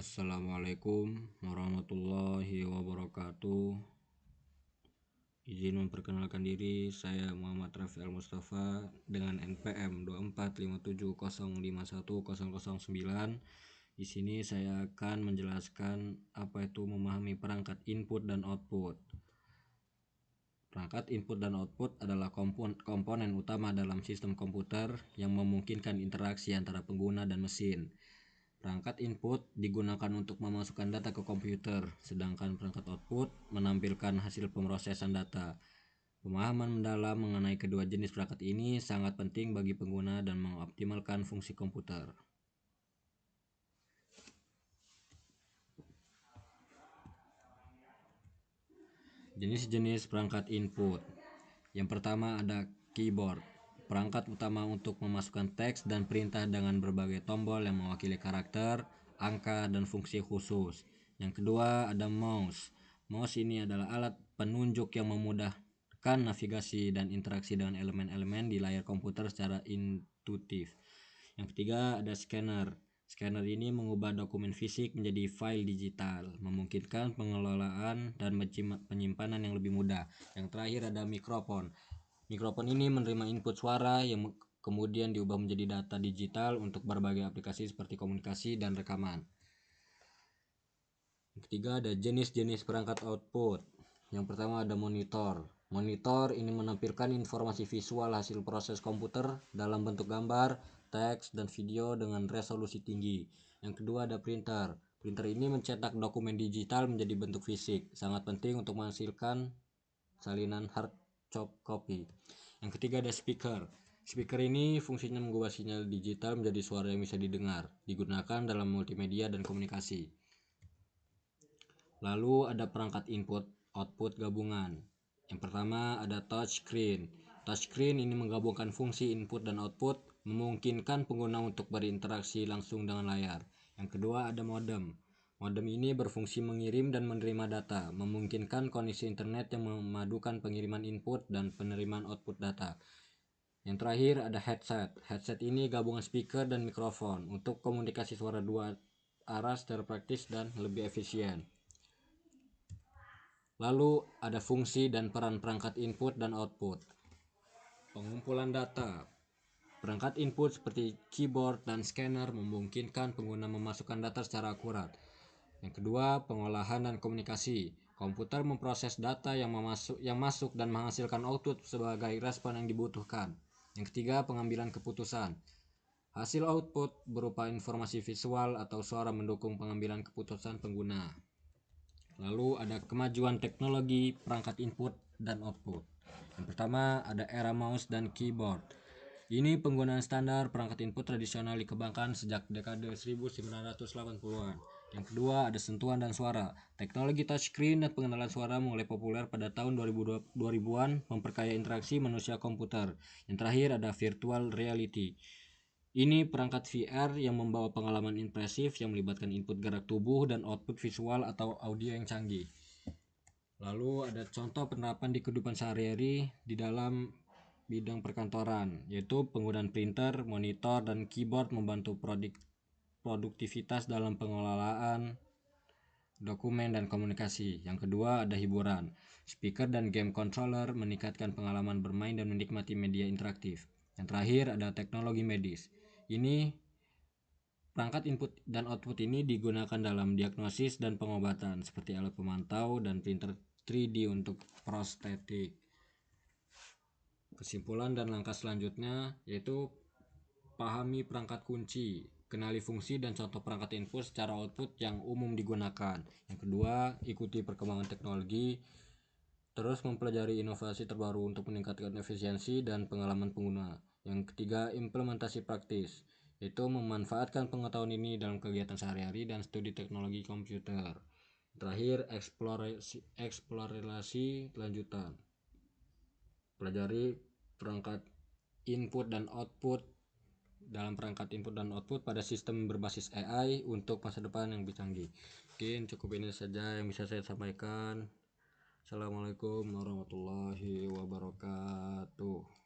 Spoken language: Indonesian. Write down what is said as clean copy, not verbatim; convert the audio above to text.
Assalamualaikum warahmatullahi wabarakatuh. Izin memperkenalkan diri, saya Muhammad Rafi'al Mustafa dengan NPM 2457051009. Di sini saya akan menjelaskan apa itu memahami perangkat input dan output. Perangkat input dan output adalah komponen utama dalam sistem komputer yang memungkinkan interaksi antara pengguna dan mesin. Perangkat input digunakan untuk memasukkan data ke komputer, sedangkan perangkat output menampilkan hasil pemrosesan data. Pemahaman mendalam mengenai kedua jenis perangkat ini sangat penting bagi pengguna dan mengoptimalkan fungsi komputer. Jenis-jenis perangkat input. Yang pertama ada keyboard. Perangkat utama untuk memasukkan teks dan perintah dengan berbagai tombol yang mewakili karakter, angka, dan fungsi khusus. Yang kedua ada mouse. Mouse ini adalah alat penunjuk yang memudahkan navigasi dan interaksi dengan elemen-elemen di layar komputer secara intuitif. Yang ketiga ada scanner. Scanner ini mengubah dokumen fisik menjadi file digital, memungkinkan pengelolaan dan penyimpanan yang lebih mudah. Yang terakhir ada mikrofon. Mikrofon ini menerima input suara yang kemudian diubah menjadi data digital untuk berbagai aplikasi seperti komunikasi dan rekaman. Yang ketiga ada jenis-jenis perangkat output. Yang pertama ada monitor. Monitor ini menampilkan informasi visual hasil proses komputer dalam bentuk gambar, teks, dan video dengan resolusi tinggi. Yang kedua ada printer. Printer ini mencetak dokumen digital menjadi bentuk fisik, sangat penting untuk menghasilkan salinan hard copy. Yang ketiga ada speaker. Speaker ini fungsinya mengubah sinyal digital menjadi suara yang bisa didengar, digunakan dalam multimedia dan komunikasi. Lalu ada perangkat input output gabungan. Yang pertama ada touchscreen. Touchscreen ini menggabungkan fungsi input dan output, memungkinkan pengguna untuk berinteraksi langsung dengan layar. Yang kedua ada modem. Modem ini berfungsi mengirim dan menerima data, memungkinkan koneksi internet yang memadukan pengiriman input dan penerimaan output data. Yang terakhir ada headset. Headset ini gabungan speaker dan mikrofon untuk komunikasi suara dua arah secara praktis dan lebih efisien. Lalu ada fungsi dan peran perangkat input dan output. Pengumpulan data. Perangkat input seperti keyboard dan scanner memungkinkan pengguna memasukkan data secara akurat. Yang kedua, pengolahan dan komunikasi. Komputer memproses data yang masuk dan menghasilkan output sebagai respon yang dibutuhkan. Yang ketiga, pengambilan keputusan. Hasil output berupa informasi visual atau suara mendukung pengambilan keputusan pengguna. Lalu ada kemajuan teknologi perangkat input dan output. Yang pertama ada era mouse dan keyboard. Ini penggunaan standar perangkat input tradisional dikembangkan sejak dekade 1980-an. Yang kedua ada sentuhan dan suara. Teknologi touchscreen dan pengenalan suara mulai populer pada tahun 2000-an, memperkaya interaksi manusia komputer. Yang terakhir ada virtual reality. Ini perangkat VR yang membawa pengalaman impresif yang melibatkan input gerak tubuh dan output visual atau audio yang canggih. Lalu ada contoh penerapan di kehidupan sehari-hari di dalam bidang perkantoran, yaitu penggunaan printer, monitor, dan keyboard membantu produktivitas dalam pengelolaan dokumen dan komunikasi. Yang kedua ada hiburan. Speaker dan game controller meningkatkan pengalaman bermain dan menikmati media interaktif. Yang terakhir ada teknologi medis. Ini perangkat input dan output ini digunakan dalam diagnosis dan pengobatan seperti alat pemantau dan printer 3D untuk prostetik. Kesimpulan dan langkah selanjutnya yaitu pahami perangkat kunci, kenali fungsi dan contoh perangkat input secara output yang umum digunakan. Yang kedua, ikuti perkembangan teknologi, terus mempelajari inovasi terbaru untuk meningkatkan efisiensi dan pengalaman pengguna. Yang ketiga, implementasi praktis, yaitu memanfaatkan pengetahuan ini dalam kegiatan sehari-hari dan studi teknologi komputer. Terakhir, eksplorasi lanjutan. Pelajari perangkat input dan output dalam perangkat input dan output pada sistem berbasis AI untuk masa depan yang lebih canggih. Mungkin cukup ini saja yang bisa saya sampaikan. Assalamualaikum warahmatullahi wabarakatuh.